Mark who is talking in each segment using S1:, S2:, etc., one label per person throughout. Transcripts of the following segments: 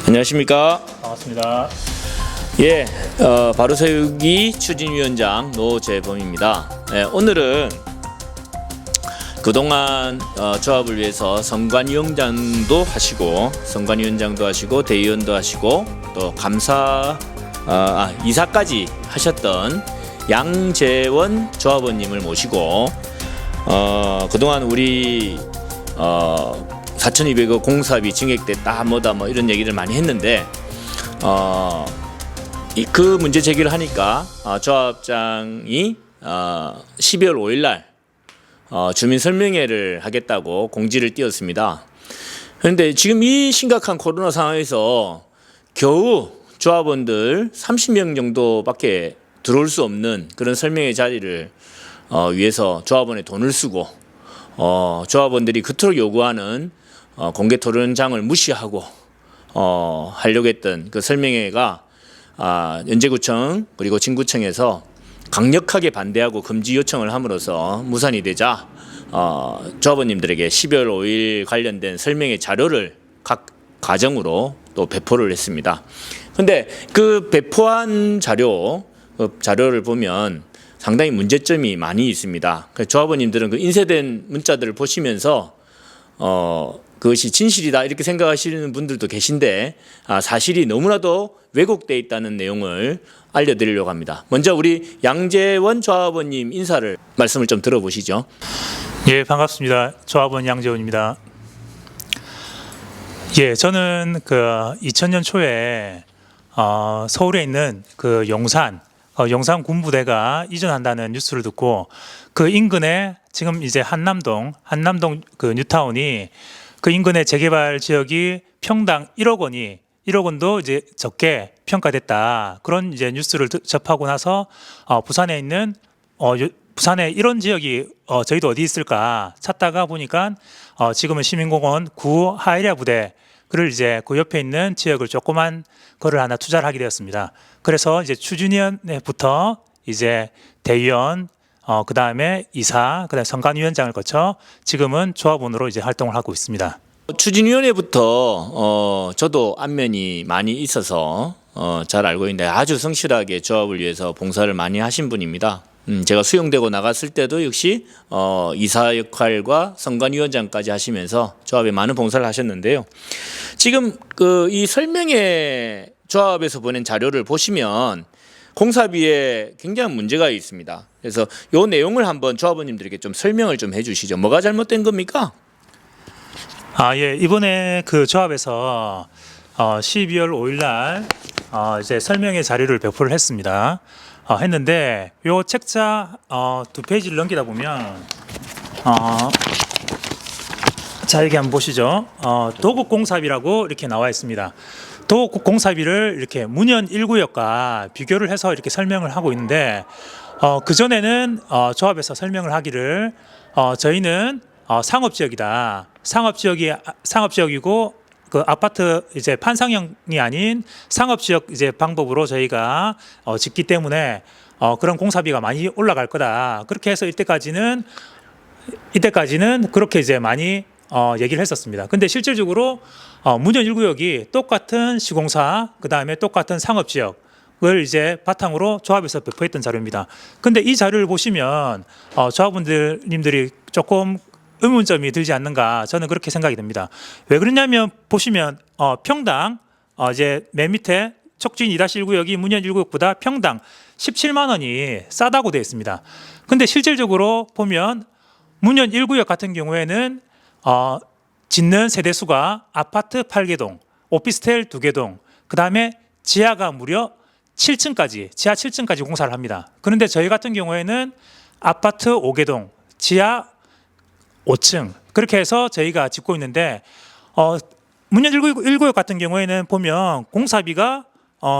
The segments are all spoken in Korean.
S1: 안녕하십니까.
S2: 반갑습니다.
S1: 예, 바로세우기 추진위원장 노재범입니다. 오늘은 그동안 조합을 위해서 선관위원장도 하시고 대의원도 하시고 또 이사까지 하셨던 양재원 조합원님을 모시고 그동안 우리 4,200억 공사비 증액됐다 뭐다 뭐 이런 얘기를 많이 했는데 그 문제 제기를 하니까 조합장이 12월 5일 날 주민 설명회를 하겠다고 공지를 띄웠습니다. 그런데 지금 이 심각한 코로나 상황에서 겨우 조합원들 30명 정도밖에 들어올 수 없는 그런 설명회 자리를 위해서 조합원의 돈을 쓰고 조합원들이 그토록 요구하는 공개 토론장을 무시하고 하려고 했던 그 설명회가 연제구청 그리고 진구청에서 강력하게 반대하고 금지 요청을 함으로써 무산이 되자 조합원님들에게 12월 5일 관련된 설명회 자료를 각 가정으로 또 배포를 했습니다. 그런데 그 배포한 자료를 보면 상당히 문제점이 많이 있습니다. 조합원님들은 그 인쇄된 문자들을 보시면서 그것이 진실이다 이렇게 생각하시는 분들도 계신데 사실이 너무나도 왜곡되어 있다는 내용을 알려드리려고 합니다. 먼저 우리 양재원 조합원님 말씀을 좀 들어보시죠.
S2: 예, 반갑습니다. 조합원 양재원입니다. 예, 저는 그 2000년 초에 서울에 있는 그 용산 군부대가 이전한다는 뉴스를 듣고 그 인근에 지금 이제 한남동 그 뉴타운이 그 인근의 재개발 지역이 평당 1억 원도 이제 적게 평가됐다. 그런 이제 뉴스를 접하고 나서 부산에 있는 부산에 이런 지역이 저희도 어디 있을까 찾다가 보니까 지금은 시민공원 구 하이리아 부대 그를 이제 그 옆에 있는 지역을 조그만 거를 하나 투자를 하게 되었습니다. 그래서 이제 추진위원회부터 이제 대의원 그 다음에 이사, 그 다음에 선관위원장을 거쳐 지금은 조합원으로 이제 활동을 하고 있습니다.
S1: 추진위원회부터 저도 안면이 많이 있어서 잘 알고 있는데 아주 성실하게 조합을 위해서 봉사를 많이 하신 분입니다. 제가 수용되고 나갔을 때도 역시 이사 역할과 선관위원장까지 하시면서 조합에 많은 봉사를 하셨는데요. 지금 이 설명회 조합에서 보낸 자료를 보시면 공사비에 굉장한 문제가 있습니다. 그래서 이 내용을 한번 조합원님들에게 좀 설명을 좀 해주시죠. 뭐가 잘못된 겁니까?
S2: 예, 이번에 그 조합에서 12월 5일 날 이제 설명회 자료를 배포를 했습니다. 했는데 요 책자 두 페이지를 넘기다 보면 자, 여기 한번 보시죠. 도곡공사비라고 이렇게 나와 있습니다. 도곡공사비를 이렇게 문현 1구역과 비교를 해서 이렇게 설명을 하고 있는데 그전에는 조합에서 설명을 하기를 저희는 상업지역이다. 상업지역이고 그 아파트 이제 판상형이 아닌 상업지역 이제 방법으로 저희가 짓기 때문에 그런 공사비가 많이 올라갈 거다. 그렇게 해서 이때까지는 그렇게 이제 많이 얘기를 했었습니다. 근데 실질적으로 문현 1구역이 똑같은 시공사, 그 다음에 똑같은 상업지역을 이제 바탕으로 조합에서 배포했던 자료입니다. 근데 이 자료를 보시면 조합원님들이 조금 의문점이 들지 않는가 저는 그렇게 생각이 됩니다. 왜 그러냐면 보시면 평당 이제 맨 밑에 촉진 2-1구역이 문현 1구역보다 평당 17만 원이 싸다고 되어 있습니다. 근데 실질적으로 보면 문현 1구역 같은 경우에는 짓는 세대수가 아파트 8개 동, 오피스텔 2개 동, 그 다음에 지하가 무려 7층까지, 지하 7층까지 공사를 합니다. 그런데 저희 같은 경우에는 아파트 5개 동, 지하 5층 그렇게 해서 저희가 짓고 있는데 문현 1구역 같은 경우에는 보면 공사비가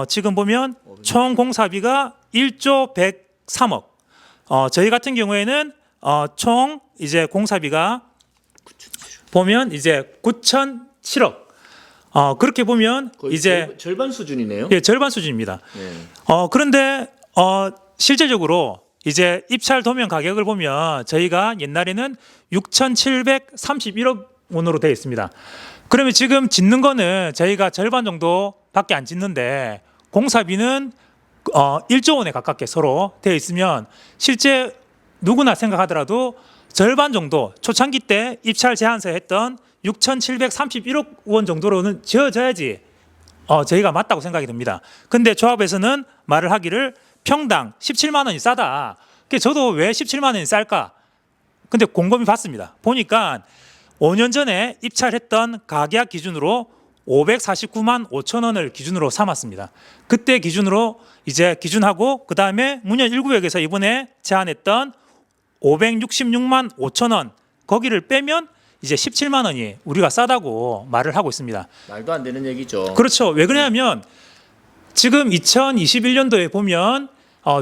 S2: 지금 보면 총 공사비가 1조 103억 저희 같은 경우에는 총 이제 공사비가 보면 이제 9,007억 그렇게 보면
S1: 거의
S2: 이제
S1: 절반 수준이네요.
S2: 예, 절반 수준입니다.
S1: 네.
S2: 그런데 실제적으로 이제 입찰 도면 가격을 보면 저희가 옛날에는 6,731억 원으로 되어 있습니다. 그러면 지금 짓는 거는 저희가 절반 정도밖에 안 짓는데 공사비는 1조 원에 가깝게 서로 되어 있으면 실제 누구나 생각하더라도 절반 정도 초창기 때 입찰 제안서 했던 6,731억 원 정도로는 지어져야지 저희가 맞다고 생각이 듭니다. 근데 조합에서는 말을 하기를 평당 17만 원이 싸다. 저도 왜 17만 원이 쌀까? 근데 곰곰이 봤습니다. 보니까 5년 전에 입찰했던 가계약 기준으로 549만 5천 원을 기준으로 삼았습니다. 그때 기준으로 이제 기준하고 그 다음에 문현 1구역에서 이번에 제안했던 566만 5천 원 거기를 빼면 이제 17만 원이 우리가 싸다고 말을 하고 있습니다.
S1: 말도 안 되는 얘기죠.
S2: 그렇죠. 왜 그러냐면 지금 2021년도에 보면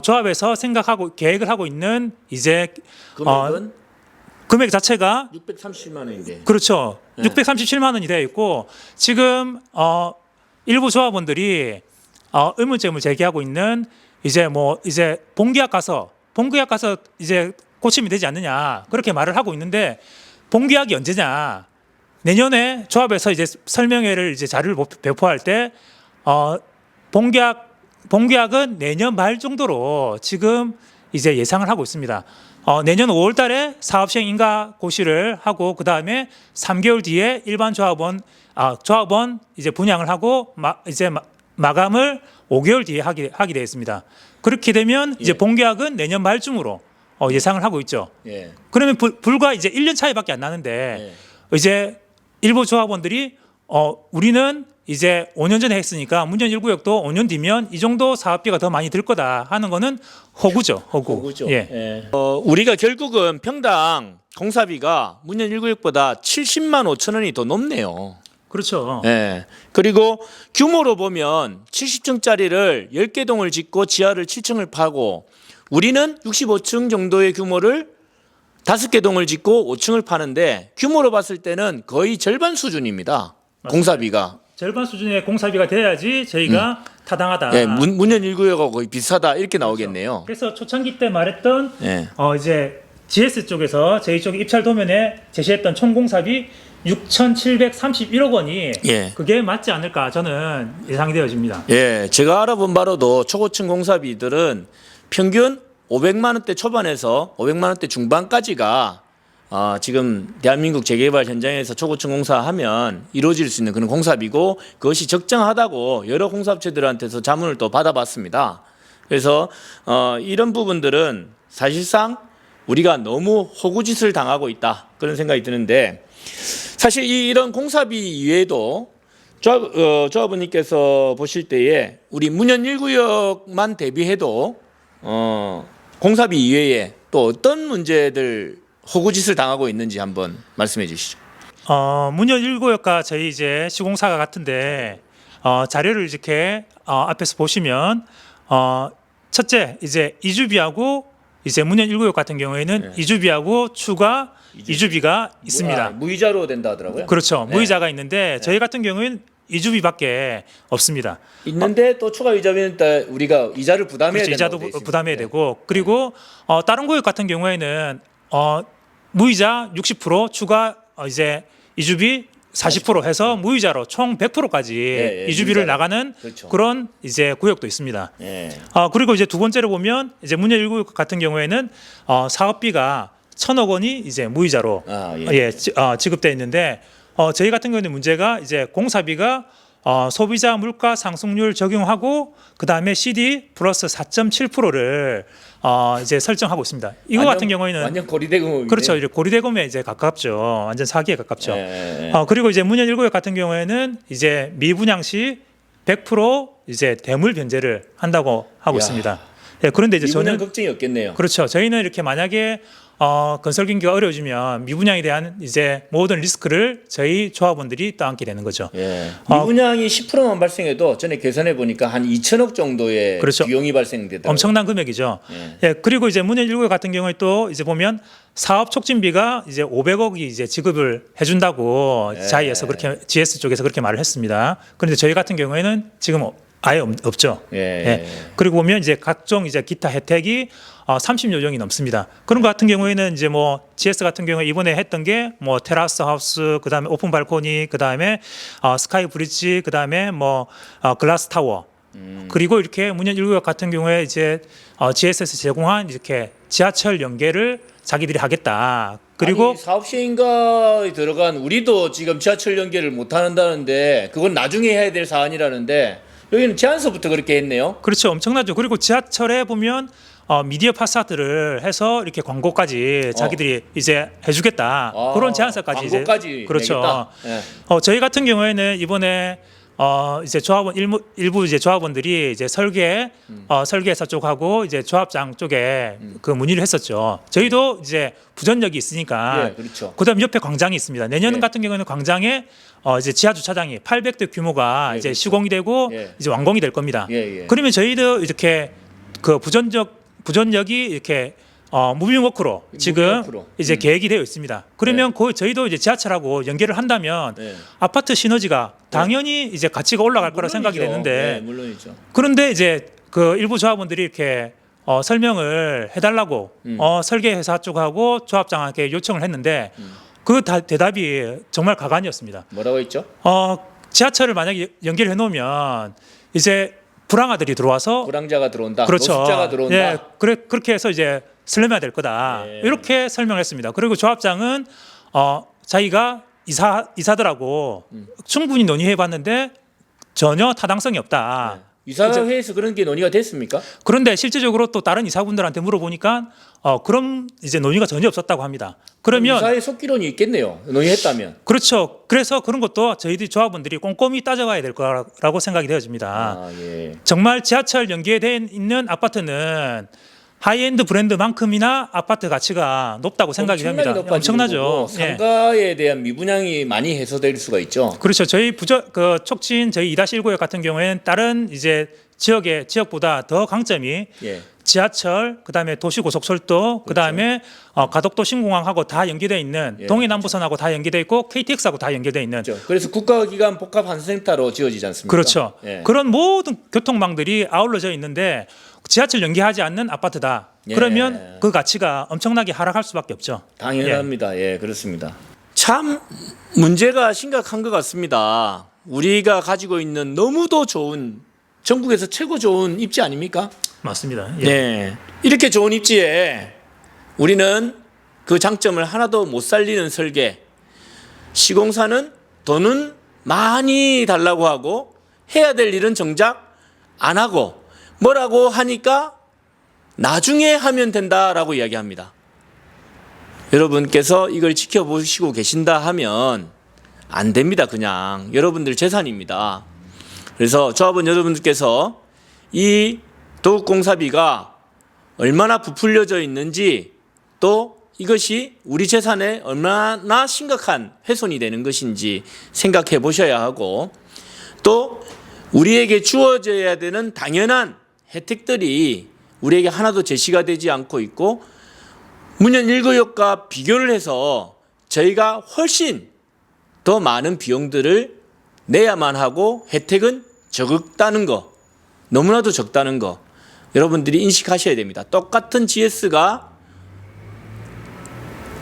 S2: 조합에서 생각하고 계획을 하고 있는 이제
S1: 금액은
S2: 금액 자체가
S1: 630만 원인데.
S2: 그렇죠.
S1: 네.
S2: 637만 원이 되어 있고 지금 일부 조합원들이 의문점을 제기하고 있는 이제 본계약 가서 이제 고치면 되지 않느냐 그렇게 말을 하고 있는데 본계약이 언제냐? 내년에 조합에서 이제 설명회를 이제 자료를 배포할 때 본계약은 내년 말 정도로 지금 이제 예상을 하고 있습니다. 내년 5월달에 사업 시행 인가 고시를 하고 그 다음에 3개월 뒤에 일반 조합원 이제 분양을 하고 마감을 5개월 뒤에 하게 되어 있습니다. 그렇게 되면 이제 본계약은 내년 말쯤으로 예상을 하고 있죠.
S1: 예.
S2: 그러면 불과 이제 1년 차이밖에 안 나는데 이제 일부 조합원들이 우리는 이제 5년 전에 했으니까 문현 1구역도 5년 뒤면 이 정도 사업비가 더 많이 들 거다 하는 거는 허구죠. 허구.
S1: 예. 우리가 결국은 평당 공사비가 문현 1구역보다 70만 5천 원이 더 높네요.
S2: 그렇죠.
S1: 예. 그리고 규모로 보면 70층짜리를 10개 동을 짓고 지하를 7층을 파고 우리는 65층 정도의 규모를 5개 동을 짓고 5층을 파는데 규모로 봤을 때는 거의 절반 수준입니다.
S2: 맞습니다.
S1: 공사비가.
S2: 절반 수준의 공사비가 돼야지 저희가 타당하다.
S1: 예, 문현 1구역하고 거의 비슷하다 이렇게 나오겠네요.
S2: 그래서 초창기 때 말했던
S1: 예.
S2: 이제 GS 쪽에서 저희 쪽 입찰 도면에 제시했던 총 공사비 6,731억 원이
S1: 예.
S2: 그게 맞지 않을까 저는 예상이 되어집니다.
S1: 예, 제가 알아본 바로도 초고층 공사비들은 평균 500만 원대 초반에서 500만 원대 중반까지가 지금 대한민국 재개발 현장에서 초고층 공사하면 이루어질 수 있는 그런 공사비고 그것이 적정하다고 여러 공사업체들한테서 자문을 또 받아봤습니다. 그래서 이런 부분들은 사실상 우리가 너무 호구짓을 당하고 있다 그런 생각이 드는데 사실 이런 공사비 이외에도 조합원님께서 보실 때에 우리 문현 1구역만 대비해도 공사비 이외에 또 어떤 문제들 호구짓을 당하고 있는지 한번 말씀해 주시죠.
S2: 문현 1구역과 저희 이제 시공사가 같은데 자료를 이렇게 앞에서 보시면 첫째 이제 이주비하고 이제 문현 1구역 같은 경우에는 이주비하고 추가 이주비가 있습니다.
S1: 무이자로 된다 하더라고요.
S2: 그렇죠.
S1: 네.
S2: 무이자가 있는데 저희 같은 경우에는 이주비밖에 없습니다.
S1: 있는데 또 추가 이자비는 또 우리가 이자를 부담해야
S2: 그렇죠.
S1: 된다고
S2: 이자도
S1: 돼 있습니다.
S2: 부담해야 되고 그리고 다른 구역 같은 경우에는 무이자 60% 추가 이제 이주비 40% 해서 무이자로 총 100%까지 이주비를
S1: 무이자로.
S2: 나가는
S1: 그렇죠.
S2: 그런 이제 구역도 있습니다.
S1: 예.
S2: 그리고 이제 두 번째로 보면 이제 문현 1구역 같은 경우에는 사업비가 1,000억 원이 이제 무이자로 지급돼 있는데 저희 같은 경우는 문제가 이제 공사비가 소비자 물가 상승률 적용하고 그 다음에 CD 플러스 4.7%를 이제 설정하고 있습니다. 이거 같은 경우에는
S1: 완전 고리대금.
S2: 그렇죠. 이제 고리대금에 이제 가깝죠. 완전 사기에 가깝죠.
S1: 예.
S2: 그리고 이제 문현 1구역 같은 경우에는 이제 미분양 시 100% 이제 대물 변제를 한다고 하고
S1: 야.
S2: 있습니다. 예, 그런데 이제
S1: 미분양
S2: 저는
S1: 걱정이 없겠네요.
S2: 그렇죠. 저희는 이렇게 만약에 건설 경기가 어려워지면 미분양에 대한 이제 모든 리스크를 저희 조합원들이 떠안게 되는 거죠.
S1: 예. 미분양이 10%만 발생해도 전에 계산해 보니까 한 2천억 정도의
S2: 그렇죠.
S1: 비용이 발생되더라고요.
S2: 엄청난 금액이죠.
S1: 예.
S2: 예, 그리고 이제 문현 1구역 같은 경우에 또 이제 보면 사업 촉진비가 이제 500억이 이제 지급을 해준다고
S1: 예.
S2: 자이에서 그렇게 GS 쪽에서 그렇게 말을 했습니다. 그런데 저희 같은 경우에는 지금 아예 없죠.
S1: 예.
S2: 예. 그리고 보면 이제 각종 이제 기타 혜택이 30여 종이 넘습니다. 그런 것 같은 경우에는 이제 뭐 GS 같은 경우에 이번에 했던 게 뭐 테라스 하우스, 그다음에 오픈 발코니, 그다음에 스카이 브릿지, 그다음에 뭐 글라스 타워. 그리고 이렇게 문현 1구역 같은 경우에 이제 GS에서 제공한 이렇게 지하철 연계를 자기들이 하겠다. 그리고
S1: 아니, 사업 시행가에 들어간 우리도 지금 지하철 연계를 못 한다는데 그건 나중에 해야 될 사안이라는데 여기는 제안서부터 그렇게 했네요.
S2: 그렇죠. 엄청나죠. 그리고 지하철에 보면 미디어 파사드를 해서 이렇게 광고까지 자기들이 이제 해주겠다. 그런 제안서까지
S1: 광고까지
S2: 그렇죠.
S1: 내겠다. 예.
S2: 저희 같은 경우에는 이번에 이제 조합원 일부 이제 조합원들이 이제 설계사 쪽하고 이제 조합장 쪽에 그 문의를 했었죠. 저희도 이제 부전역이 있으니까.
S1: 예, 그렇죠.
S2: 그다음 옆에 광장이 있습니다. 내년
S1: 예.
S2: 같은 경우에는 광장에 이제 지하 주차장이 800대 규모가
S1: 예,
S2: 이제
S1: 그렇죠.
S2: 시공이 되고
S1: 예.
S2: 이제 완공이 될 겁니다.
S1: 예, 예.
S2: 그러면 저희도 이렇게 그 부전역이 이렇게 무빙워크로 지금
S1: 무빙워크로.
S2: 이제 계획이 되어 있습니다. 그러면 그 저희도 이제 지하철하고 연계를 한다면
S1: 네.
S2: 아파트 시너지가 당연히 이제 가치가 올라갈 거라 생각이
S1: 물론이죠.
S2: 되는데
S1: 네, 물론이죠.
S2: 그런데 이제 그 일부 조합원들이 이렇게 설명을 해달라고 설계회사 쪽하고 조합장한테 요청을 했는데 그 대답이 정말 가관이었습니다.
S1: 뭐라고 했죠?
S2: 지하철을 만약에 연결해 놓으면 이제 불황아들이 들어와서
S1: 불황자가 들어온다.
S2: 그렇죠.
S1: 노숙자가 들어온다.
S2: 예, 그렇게 해서 이제 슬램해야 될 거다.
S1: 예.
S2: 이렇게 설명했습니다. 그리고 조합장은 자기가 이사들하고 충분히 논의해봤는데 전혀 타당성이 없다.
S1: 이사회에서 그런 게 논의가 됐습니까?
S2: 그런데 실제적으로 또 다른 이사분들한테 물어보니까 그런 이제 논의가 전혀 없었다고 합니다. 그러면
S1: 이사회 속기론이 있겠네요. 논의했다면.
S2: 그렇죠. 그래서 그런 것도 저희들이 조합원들이 꼼꼼히 따져봐야 될 거라고 생각이 되어집니다.
S1: 예.
S2: 정말 지하철 연계되어 있는 아파트는 하이엔드 브랜드만큼이나 아파트 가치가 높다고 생각이 됩니다. 엄청나죠. 예.
S1: 상가에 대한 미분양이 많이 해소될 수가 있죠.
S2: 그렇죠. 저희 촉진 저희 2-1구역 같은 경우에는 다른 이제 지역보다 더 강점이
S1: 예.
S2: 지하철, 그다음에 도시고속철도, 그다음에 가덕도 신공항하고 다 연계되어 있는
S1: 예,
S2: 동해남부선하고 다 연계되어 있고 KTX하고 다 연계되어 있는
S1: 그렇죠. 그래서 국가기관 복합환수센터로 지어지지 않습니까?
S2: 그렇죠.
S1: 예.
S2: 그런 모든 교통망들이 아울러져 있는데 지하철 연계하지 않는 아파트다.
S1: 예.
S2: 그러면 그 가치가 엄청나게 하락할 수밖에 없죠.
S1: 당연합니다. 예, 그렇습니다. 참 문제가 심각한 것 같습니다. 우리가 가지고 있는 너무도 좋은 전국에서 최고 좋은 입지 아닙니까?
S2: 맞습니다. 예.
S1: 네. 이렇게 좋은 입지에 우리는 그 장점을 하나도 못 살리는 설계. 시공사는 돈은 많이 달라고 하고 해야 될 일은 정작 안 하고 뭐라고 하니까 나중에 하면 된다라고 이야기합니다. 여러분께서 이걸 지켜보시고 계신다 하면 안 됩니다. 그냥 여러분들 재산입니다. 그래서 조합원 여러분들께서 이 도급공사비가 얼마나 부풀려져 있는지 또 이것이 우리 재산에 얼마나 심각한 훼손이 되는 것인지 생각해 보셔야 하고 또 우리에게 주어져야 되는 당연한 혜택들이 우리에게 하나도 제시가 되지 않고 있고 문현 1구역과 비교를 해서 저희가 훨씬 더 많은 비용들을 내야만 하고 혜택은 적다는 거, 너무나도 적다는 거 여러분들이 인식하셔야 됩니다. 똑같은 GS가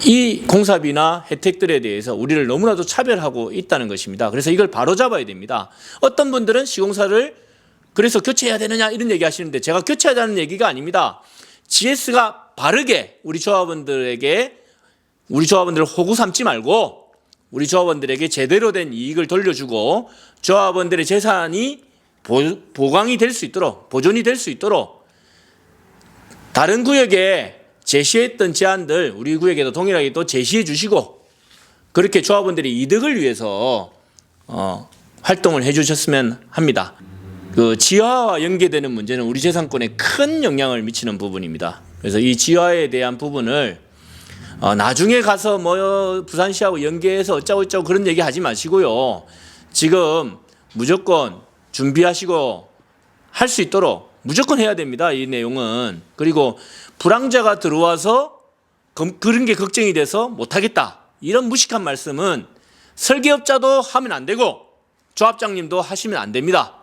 S1: 이 공사비나 혜택들에 대해서 우리를 너무나도 차별하고 있다는 것입니다. 그래서 이걸 바로잡아야 됩니다. 어떤 분들은 시공사를 그래서 교체해야 되느냐 이런 얘기 하시는데 제가 교체하자는 얘기가 아닙니다. GS가 바르게 우리 조합원들을 호구 삼지 말고 우리 조합원들에게 제대로 된 이익을 돌려주고 조합원들의 재산이 보강이 될 수 있도록 보존이 될 수 있도록 다른 구역에 제시했던 제안들 우리 구역에도 동일하게 또 제시해 주시고 그렇게 조합원들의 이득을 위해서 활동을 해 주셨으면 합니다. 그 지하와 연계되는 문제는 우리 재산권에 큰 영향을 미치는 부분입니다. 그래서 이 지하에 대한 부분을 나중에 가서 뭐 부산시하고 연계해서 어쩌고 그런 얘기 하지 마시고요. 지금 무조건 준비하시고 할 수 있도록 무조건 해야 됩니다. 이 내용은. 그리고 불황자가 들어와서 그런 게 걱정이 돼서 못하겠다. 이런 무식한 말씀은 설계업자도 하면 안 되고 조합장님도 하시면 안 됩니다.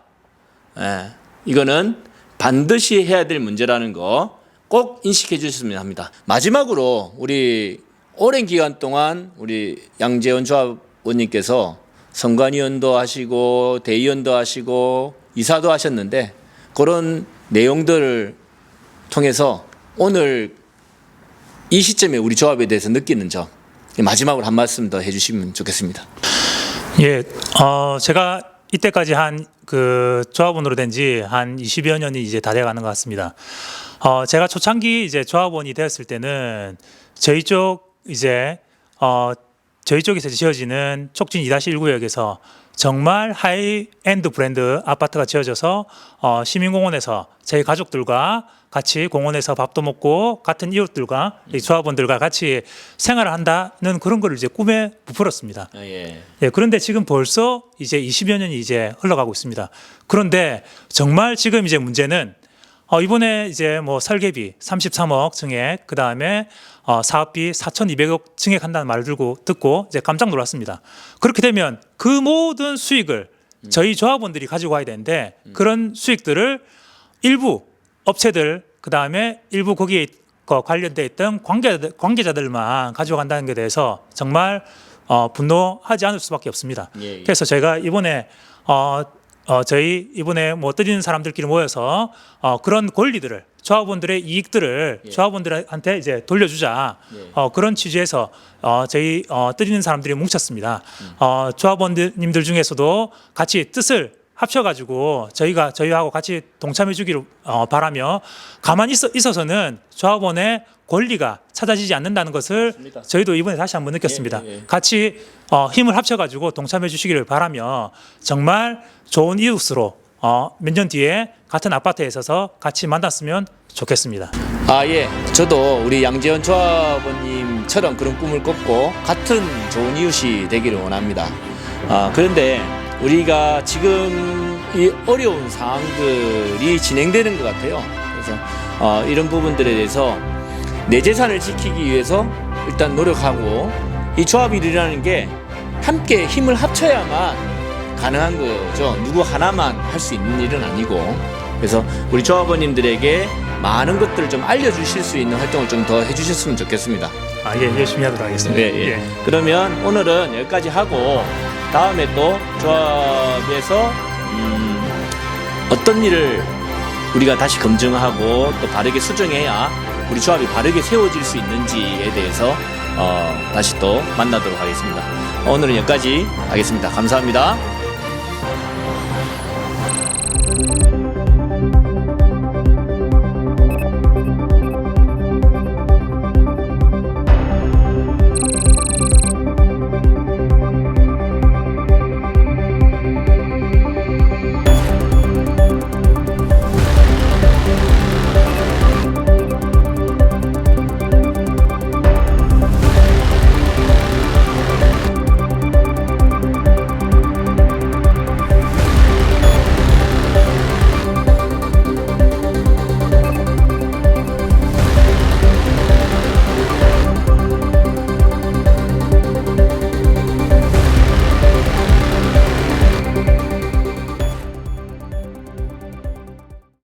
S1: 예, 이거는 반드시 해야 될 문제라는 거 꼭 인식해 주셨으면 합니다. 마지막으로 우리 오랜 기간 동안 우리 양재원 조합원님께서 선관위원도 하시고 대의원도 하시고 이사도 하셨는데 그런 내용들을 통해서 오늘 이 시점에 우리 조합에 대해서 느끼는 점 마지막으로 한 말씀 더 해주시면 좋겠습니다.
S2: 예, 제가 이때까지 한 그 조합원으로 된 지 한 20여 년이 이제 다 돼가는 것 같습니다. 제가 초창기 이제 조합원이 되었을 때는 저희 쪽 이제 저희 쪽에서 지어지는 촉진 2-1구역에서 정말 하이엔드 브랜드 아파트가 지어져서 시민공원에서 저희 가족들과 같이 공원에서 밥도 먹고 같은 이웃들과 이 조합원들과 같이 생활을 한다는 그런 거를 이제 꿈에 부풀었습니다.
S1: 예.
S2: 예, 그런데 지금 벌써 이제 20여 년이 이제 흘러가고 있습니다. 그런데 정말 지금 이제 문제는 이번에 이제 뭐 설계비 33억 증액, 그 다음에 사업비 4,200억 증액한다는 말을 듣고 이제 깜짝 놀랐습니다. 그렇게 되면 그 모든 수익을 저희 조합원들이 가지고 와야 되는데 그런 수익들을 일부 업체들, 그 다음에 일부 거기에 관련돼 있던 관계자들만 가져간다는 것에 대해서 정말 분노하지 않을 수밖에 없습니다.
S1: 예.
S2: 그래서 제가 이번에 저희 이번에 뭐 드리는 사람들끼리 모여서 그런 권리들을 조합원들의 이익들을
S1: 예.
S2: 조합원들한테 이제 돌려주자 그런 취지에서 저희 드리는 사람들이 뭉쳤습니다. 조합원님들 중에서도 같이 뜻을 합쳐가지고 저희하고 같이 동참해주기를 바라며 가만히 있어서는 조합원의 권리가 찾아지지 않는다는 것을
S1: 맞습니다.
S2: 저희도 이번에 다시 한번 느꼈습니다.
S1: 예.
S2: 같이 힘을 합쳐가지고 동참해 주시기를 바라며 정말 좋은 이웃으로 몇 년 뒤에 같은 아파트에 있어서 같이 만났으면 좋겠습니다.
S1: 예. 저도 우리 양재원 조합원님처럼 그런 꿈을 꿨고 같은 좋은 이웃이 되기를 원합니다. 그런데 우리가 지금 이 어려운 상황들이 진행되는 것 같아요. 그래서 이런 부분들에 대해서 내 재산을 지키기 위해서 일단 노력하고 이 조합이 일이라는 게 함께 힘을 합쳐야만 가능한 거죠. 누구 하나만 할 수 있는 일은 아니고. 그래서 우리 조합원님들에게 많은 것들을 좀 알려주실 수 있는 활동을 좀 더 해주셨으면 좋겠습니다.
S2: 예, 열심히 하도록 하겠습니다.
S1: 예. 그러면 오늘은 여기까지 하고 다음에 또 조합에서 어떤 일을 우리가 다시 검증하고 또 바르게 수정해야 우리 조합이 바르게 세워질 수 있는지에 대해서 다시 또 만나도록 하겠습니다. 오늘은 여기까지 하겠습니다. 감사합니다.